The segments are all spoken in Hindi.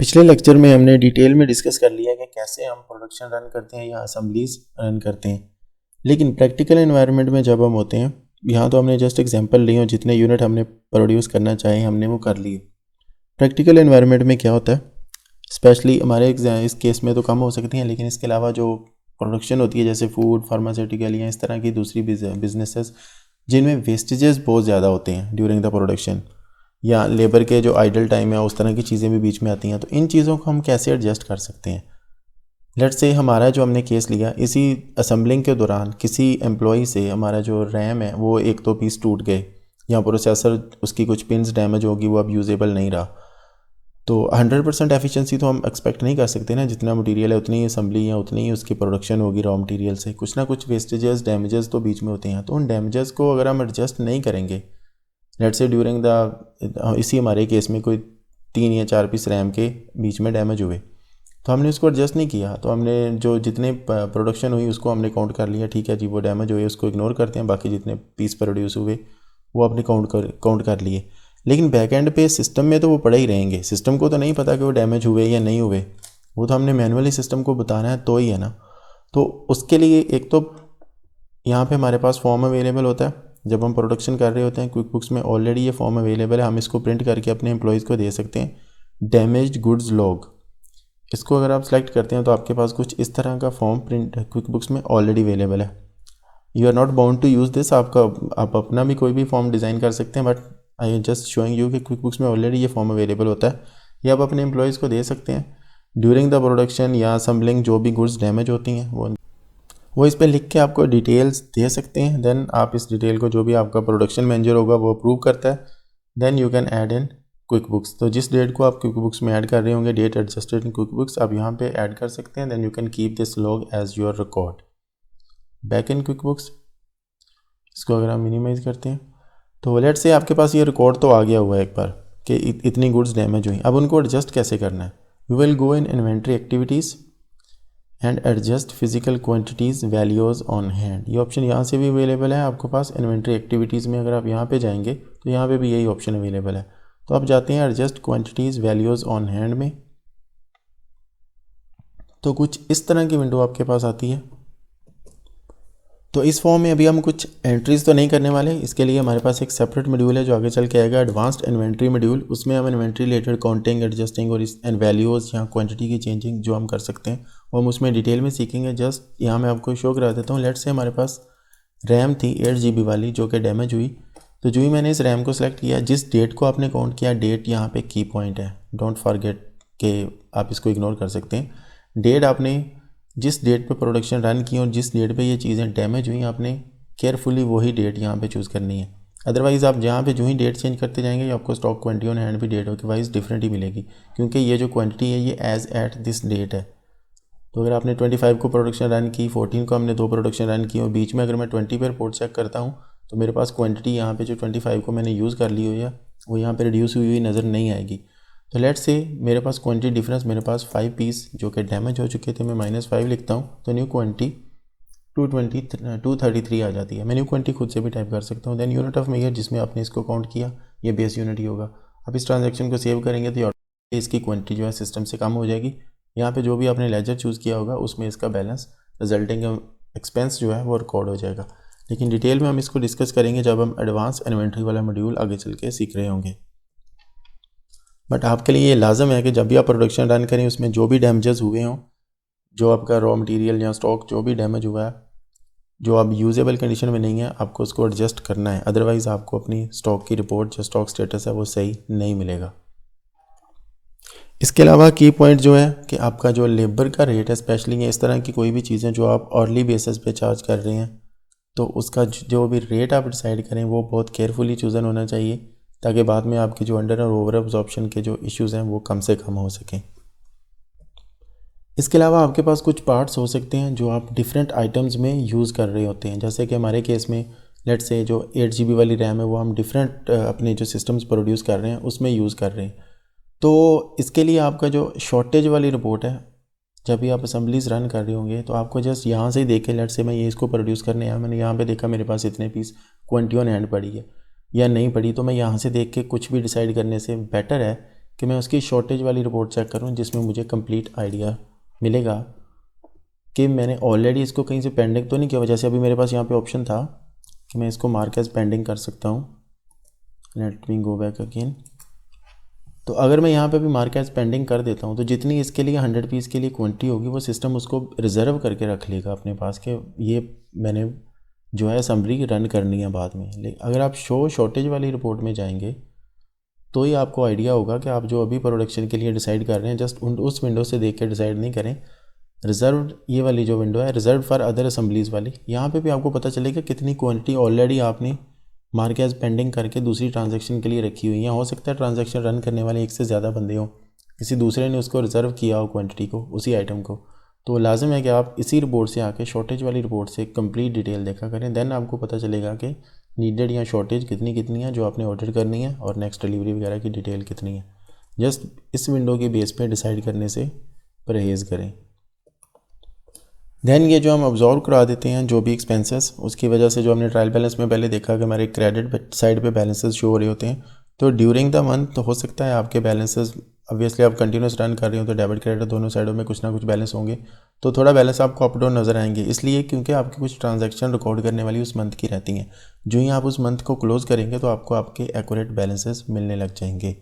पिछले लेक्चर में हमने डिटेल में डिस्कस कर लिया कि कैसे हम प्रोडक्शन रन करते हैं या असेंबलीज रन करते हैं। लेकिन प्रैक्टिकल एनवायरनमेंट में जब हम होते हैं, यहाँ तो हमने जस्ट एग्जांपल लिए और जितने यूनिट हमने प्रोड्यूस करना चाहे हमने वो कर लिए। प्रैक्टिकल एनवायरनमेंट में क्या होता है, स्पेशली हमारे इस केस में तो कम हो सकती हैं, लेकिन इसके अलावा जो प्रोडक्शन होती है जैसे फूड, फार्मास्यूटिकल या इस तरह की दूसरी बिजनेसेस जिनमें वेस्टेजेस बहुत ज़्यादा होते हैं ड्यूरिंग द प्रोडक्शन, या लेबर के जो आइडल टाइम है उस तरह की चीज़ें भी बीच में आती हैं। तो इन चीज़ों को हम कैसे एडजस्ट कर सकते हैं। लेट्स से हमारा जो हमने केस लिया, इसी असेंबलिंग के दौरान किसी एम्प्लॉई से हमारा जो रैम है वो एक दो पीस टूट गए, या प्रोसेसर उसकी कुछ पिन्स डैमेज होगी, वो अब यूजेबल नहीं रहा। तो 100% एफिशिएंसी तो हम एक्सपेक्ट नहीं कर सकते ना, जितना मटेरियल है उतनी ही असेंबली या उतनी ही उसकी प्रोडक्शन होगी रॉ मटेरियल से। कुछ ना कुछ वेस्टेजेस, डैमेजेस तो बीच में होते हैं। तो उन डैमेजेस को अगर हम एडजस्ट नहीं करेंगे, लेट्स से ड्यूरिंग द इसी हमारे केस में कोई 3 या 4 पीस रैम के बीच में डैमेज हुए, तो हमने उसको एडजस्ट नहीं किया। तो हमने जो जितने प्रोडक्शन हुई उसको हमने काउंट कर लिया, ठीक है जी वो डैमेज हुए उसको इग्नोर करते हैं, बाकी जितने पीस प्रोड्यूस हुए वो अपने काउंट कर लिए। लेकिन बैक एंड पे सिस्टम में तो वो पड़े ही रहेंगे। सिस्टम को तो नहीं पता कि वो डैमेज हुए या नहीं हुए, वो तो हमने मैनुअली सिस्टम को बताना है तो ही है ना। तो उसके लिए एक तो यहाँ पे हमारे पास फॉर्म अवेलेबल होता है। जब हम प्रोडक्शन कर रहे होते हैं क्विक बुक्स में ऑलरेडी ये फॉर्म अवेलेबल है, हम इसको प्रिंट करके अपने एम्प्लॉयज़ को दे सकते हैं। डैमेज्ड गुड्स लॉग, इसको अगर आप सेलेक्ट करते हैं तो आपके पास कुछ इस तरह का फॉर्म प्रिंट क्विक बुक्स में ऑलरेडी अवेलेबल है। You are not bound to use this, आप अपना भी कोई भी फॉर्म डिज़ाइन कर सकते हैं, but I am just showing you कि क्विक बुक्स में ऑलरेडी ये फॉर्म अवेलेबल होता है। ये आप अपने एम्प्लॉयज़ को दे सकते हैं ड्यूरिंग द प्रोडक्शन या असेंबलिंग। जो भी गुड्स डैमेज होती हैं वो इस पर लिख के आपको डिटेल्स दे सकते हैं। देन आप इस डिटेल को, जो भी आपका प्रोडक्शन मैनेजर होगा वो अप्रूव करता है, then you can add in QuickBooks. तो जिस डेट को आप क्विक बुक्स में ऐड कर रहे होंगे, date adjusted in QuickBooks, आप यहाँ पे ऐड कर सकते हैं। Then you can keep this log as your record back in QuickBooks. इसको अगर हम मिनिमाइज़ करते हैं तो लेट से आपके पास ये रिकॉर्ड तो आ गया हुआ है एक बार कि इतनी गुड्स डैमेज हुई। अब उनको एडजस्ट कैसे करना है। We will go in inventory activities and adjust physical quantities values on hand. ये ऑप्शन यहाँ से भी अवेलेबल है आपके पास इन्वेंट्री एक्टिविटीज़ में। अगर आप यहाँ पे जाएंगे तो यहाँ पे भी यही ऑप्शन अवेलेबल है। तो आप जाते हैं adjust quantities values on hand में, तो कुछ इस तरह की विंडो आपके पास आती है। तो इस फॉर्म में अभी हम कुछ एंट्रीज़ तो नहीं करने वाले, इसके लिए हमारे पास एक सेपरेट मॉड्यूल है जो आगे चल के आएगा, एडवांस्ड इन्वेंट्री मॉड्यूल। उसमें हम इन्वेंट्री रिलेटेड काउंटिंग, एडजस्टिंग और इस वैल्यूज़ या क्वांटिटी की चेंजिंग जो हम कर सकते हैं वो हम उसमें डिटेल में सीखेंगे। जस्ट यहाँ मैं आपको शो करा देता हूँ। लेट्स से हमारे पास रैम थी 8 GB वाली जो कि डैमेज हुई। तो जो ही मैंने इस रैम को सिलेक्ट किया, जिस डेट को आपने काउंट किया, डेट यहाँ पे की पॉइंट है, डोंट फॉरगेट कि आप इसको इग्नोर कर सकते हैं। डेट आपने जिस डेट पे प्रोडक्शन रन की और जिस डेट पे ये चीज़ें डैमेज हुई, आपने केयरफुली वही डेट यहाँ पे चूज़ करनी है। अदरवाइज़ आप जहाँ पे जो ही डेट चेंज करते जाएंगे आपको स्टॉक क्वांटिटी ऑन हैंड भी डेट के वाइज डिफरेंट ही मिलेगी, क्योंकि ये जो क्वांटिटी है ये एज एट दिस डेट है। तो अगर आपने 25 को प्रोडक्शन रन की, 14 को हमने 2 प्रोडक्शन रन की और बीच में अगर मैं 20 पे रिपोर्ट चेक करता हूँ तो मेरे पास क्वांटिटी यहाँ पे जो 25 को मैंने यूज़ कर ली हुई है वो यहाँ पे रिड्यूस हुई हुई नज़र नहीं आएगी। तो लेट्स से मेरे पास क्वांटिटी डिफरेंस, मेरे पास 5 पीस जो कि डैमेज हो चुके थे, मैं -5 लिखता हूँ तो न्यू क्वांटिटी 233 आ जाती है। मैं न्यू क्वांटिटी खुद से भी टाइप कर सकता हूँ। देन यूनिट ऑफ मेजर जिसमें आपने इसको काउंट किया, ये बेस यूनिट ही होगा। आप इस ट्रांजेक्शन को सेव करेंगे तो इसकी क्वांटिटी जो है सिस्टम से कम हो जाएगी। यहाँ पे जो भी आपने लेजर चूज़ किया होगा उसमें इसका बैलेंस रिजल्टिंग एक्सपेंस जो है वो रिकॉर्ड हो जाएगा। लेकिन डिटेल में हम इसको डिस्कस करेंगे जब हम एडवांस इन्वेंट्री वाला मॉड्यूल आगे चल के सीख रहे होंगे। बट आपके लिए ये लाजम है कि जब भी आप प्रोडक्शन रन करें उसमें जो भी डैमेजेस हुए हों, जो आपका रॉ मटेरियल या स्टॉक जो भी डैमेज हुआ है, जो अब यूजेबल कंडीशन में नहीं है, आपको उसको एडजस्ट करना है। अदरवाइज़ आपको अपनी स्टॉक की रिपोर्ट जो स्टॉक स्टेटस है वो सही नहीं मिलेगा। इसके अलावा की पॉइंट जो है कि आपका जो लेबर का रेट है, स्पेशली इस तरह की कोई भी चीज़ें जो आप अर्ली बेसिस पे चार्ज कर रहे हैं, तो उसका जो भी रेट आप डिसाइड करें वो बहुत केयरफुली चूज़न होना चाहिए, ताकि बाद में आपकी जो अंडर और ओवर एब्जॉर्प्शन के जो इश्यूज़ हैं वो कम से कम हो सकें। इसके अलावा आपके पास कुछ पार्ट्स हो सकते हैं जो आप डिफरेंट आइटम्स में यूज़ कर रहे होते हैं। जैसे कि हमारे केस में लेट्स से जो 8 GB वाली रैम है वो हम डिफरेंट अपने जो सिस्टम्स प्रोड्यूस कर रहे हैं उसमें यूज़ कर रहे हैं। तो इसके लिए आपका जो शॉर्टेज वाली रिपोर्ट है, जब भी आप असेंबलीज रन कर रहे होंगे तो आपको जस्ट यहाँ से ही देख के, लेट्स से मैं ये इसको प्रोड्यूस करने आया, मैंने यहाँ पे देखा मेरे पास इतने पीस क्वांटिटी ऑन हैंड पड़ी है या नहीं पड़ी, तो मैं यहाँ से देख के कुछ भी डिसाइड करने से बेटर है कि मैं उसकी शॉर्टेज वाली रिपोर्ट चेक करूं, जिसमें मुझे कंप्लीट आइडिया मिलेगा कि मैंने ऑलरेडी इसको कहीं से पेंडिंग तो नहीं किया। जैसे अभी मेरे पास यहाँ पे ऑप्शन था कि मैं इसको मार्क एज पेंडिंग कर सकता हूँ। Let me go back again. तो अगर मैं यहाँ पे भी मार्क एज पेंडिंग कर देता हूँ तो जितनी इसके लिए 100 पीस के लिए क्वांटिटी होगी वो सिस्टम उसको रिजर्व करके रख लेगा अपने पास कि ये मैंने जो है असम्बली रन करनी है बाद में। लेकिन अगर आप शो शॉर्टेज वाली रिपोर्ट में जाएंगे तो ही आपको आइडिया होगा कि आप जो अभी प्रोडक्शन के लिए डिसाइड कर रहे हैं जस्ट उस विंडो से देख के डिसाइड नहीं करें। रिजर्व ये वाली जो विंडो है रिजर्व फॉर अदर असम्बलीज़ वाली, यहाँ पे भी आपको पता चलेगा कितनी क्वांटिटी ऑलरेडी आपने मार्क एज पेंडिंग करके दूसरी ट्रांजैक्शन के लिए रखी हुई है। हो सकता है ट्रांजैक्शन रन करने वाले एक से ज़्यादा बंदे हों, किसी दूसरे ने उसको रिजर्व किया हो क्वांटिटी को, उसी आइटम को। तो लाजिम है कि आप इसी रिपोर्ट से आके शॉर्टेज वाली रिपोर्ट से कंप्लीट डिटेल देखा करें, देन आपको पता चलेगा कि नीडेड या शॉर्टेज कितनी है जो आपने ऑर्डर करनी है और नेक्स्ट डिलीवरी वगैरह की डिटेल कितनी है। जस्ट इस विंडो के बेस पे डिसाइड करने से परहेज़ करें। देन ये जो हम ऑब्जॉर्व करा देते हैं जो भी एक्सपेंसेस, उसकी वजह से जो हमने ट्रायल बैलेंस में पहले देखा कि हमारे क्रेडिट साइड पे बैलेंसेस शो हो रहे होते हैं। तो ड्यूरिंग द मंथ तो हो सकता है आपके बैलेंसेस, ऑब्वियसली आप कंटिन्यूस रन कर रहे हो तो डेबिट क्रेडिट दोनों साइडों में कुछ ना कुछ बैलेंस होंगे, तो थोड़ा बैलेंस आपको अप डाउन नज़र आएंगे। इसलिए क्योंकि आपकी कुछ ट्रांजैक्शन रिकॉर्ड करने वाली उस मंथ की रहती हैं। जो ही आप उस मंथ को क्लोज करेंगे तो आपको आपके एक्यूरेट बैलेंसेस मिलने लग जाएंगे।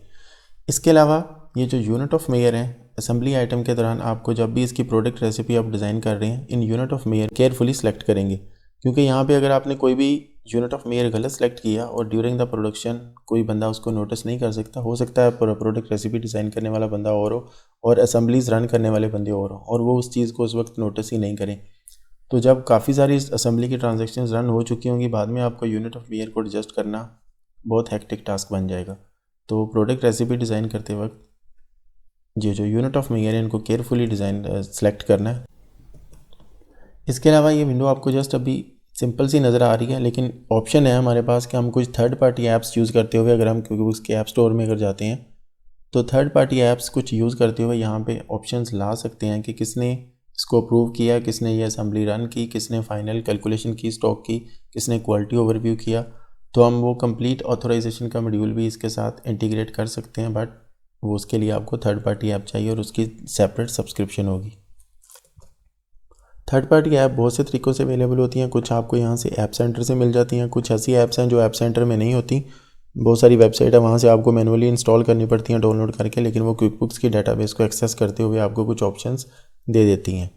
इसके अलावा ये जो यूनिट ऑफ मेयर है असेंबली आइटम के दौरान, आपको जब भी इसकी प्रोडक्ट रेसिपी आप डिज़ाइन कर रहे हैं in unit of mayor carefully select करेंगे, क्योंकि यहाँ पे अगर आपने कोई भी यूनिट ऑफ मेयर गलत सेलेक्ट किया और ड्यूरिंग द प्रोडक्शन कोई बंदा उसको नोटिस नहीं कर सकता। हो सकता है प्रोडक्ट रेसिपी डिज़ाइन करने वाला बंदा और हो और असेंबलीज रन करने वाले बंदे और हो और वो उस चीज़ को उस वक्त नोटिस ही नहीं करें। तो जब काफ़ी सारी असेंबली की ट्रांजेक्शन रन हो चुकी होंगी, बाद में आपको यूनिट ऑफ मेयर को एडजस्ट करना बहुत हेक्टिक टास्क बन जाएगा। तो प्रोडक्ट रेसिपी डिज़ाइन करते वक्त ये जो यूनिट ऑफ मेयर है इनको केयरफुली डिज़ाइन सेलेक्ट करना है। इसके अलावा ये विंडो आपको जस्ट अभी सिंपल सी नज़र आ रही है, लेकिन ऑप्शन है हमारे पास कि हम कुछ थर्ड पार्टी ऐप्स यूज़ करते हुए अगर हम क्योंकि उसके ऐप स्टोर में अगर जाते हैं तो थर्ड पार्टी ऐप्स कुछ यूज़ करते हुए यहाँ पे ऑप्शंस ला सकते हैं कि किसने इसको अप्रूव किया, किसने ये असेंबली रन की, किसने फाइनल कैलकुलेशन की स्टॉक की, किसने क्वालिटी ओवरव्यू किया। तो हम वो कंप्लीट ऑथराइजेशन का मॉड्यूल भी इसके साथ इंटीग्रेट कर सकते हैं, बट वो उसके लिए आपको थर्ड पार्टी ऐप चाहिए और उसकी सेपरेट सब्सक्रिप्शन होगी। थर्ड पार्टी ऐप बहुत से तरीक़ों से अवेलेबल होती हैं। कुछ आपको यहाँ से ऐप सेंटर से मिल जाती हैं, कुछ ऐसी ऐप्स हैं जो ऐप सेंटर में नहीं होती। बहुत सारी वेबसाइट है वहाँ से आपको मैनुअली इंस्टॉल करनी पड़ती हैं डाउनलोड करके, लेकिन वो क्विकबुक्स की डेटाबेस को एक्सेस करते हुए आपको कुछ ऑप्शंस दे देती हैं।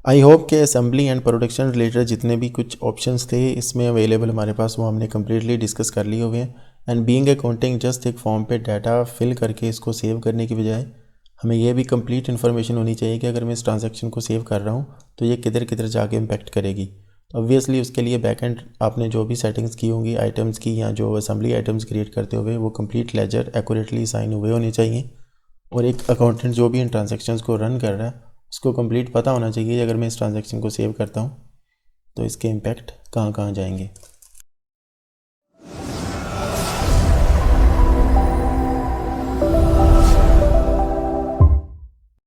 आई होप कि असेंबली एंड प्रोडक्शन रिलेटेड जितने भी कुछ ऑप्शंस थे इसमें अवेलेबल हमारे पास वो हमने कम्प्लीटली डिस्कस कर लिए हुए हैं। एंड बीइंग अकाउंटिंग जस्ट एक फॉर्म पे डाटा फिल करके इसको सेव करने की बजाय हमें यह भी कंप्लीट इन्फॉर्मेशन होनी चाहिए कि अगर मैं इस ट्रांजैक्शन को सेव कर रहा हूँ तो ये किधर किधर जाके इम्पैक्ट करेगी। तो ऑब्वियसली उसके लिए बैकएंड आपने जो भी सेटिंग्स की होंगी आइटम्स की या जो असेंबली आइटम्स क्रिएट करते हुए वो कंप्लीट लेजर एक्यूरेटली साइन हुए होने चाहिए। और एक अकाउंटेंट जो भी इन ट्रांजैक्शंस को रन कर रहा है उसको कंप्लीट पता होना चाहिए अगर मैं इस ट्रांजैक्शन को सेव करता हूँ तो इसके इम्पैक्ट कहाँ कहाँ जाएंगे।